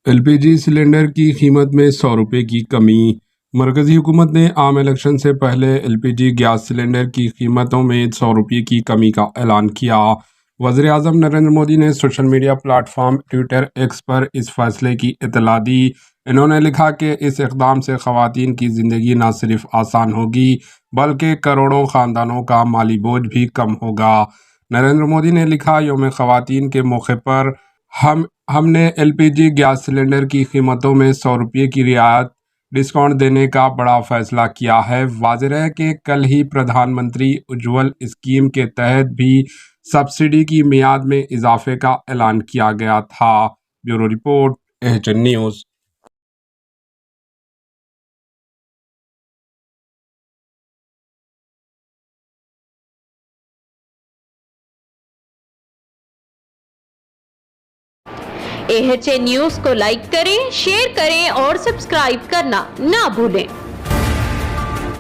LPG cylinder की कीमत में 100 रुपये की कमी। मरकजी हुकूमत ने आम इलेक्शन से पहले LPG गैस सिलेंडर की कीमतों में 100 रुपये की कमी का ऐलान किया। वज़ीर आज़म नरेंद्र मोदी ने social media platform Twitter x पर इस फैसले की इत्तला दी। इन्होंने लिखा कि इस इक़दाम से ख़वातीन की ज़िंदगी न सिर्फ आसान होगी बल्कि करोड़ों ख़ानदानों का माली बोझ भी कम होगा। नरेंद्र मोदी ने लिखा, यौम ख़वातीन के मौके पर हमने LPG गैस सिलेंडर की कीमतों में 100 रुपये की रियायत डिस्काउंट देने का बड़ा फैसला किया है। वाज़ेह है कि कल ही प्रधानमंत्री उज्ज्वल स्कीम के तहत भी सब्सिडी की मियाद में इजाफे का ऐलान किया गया था। Bureau report, HN news. AHN news को लाइक करें, शेयर करें और सब्सक्राइब करना ना भूलें।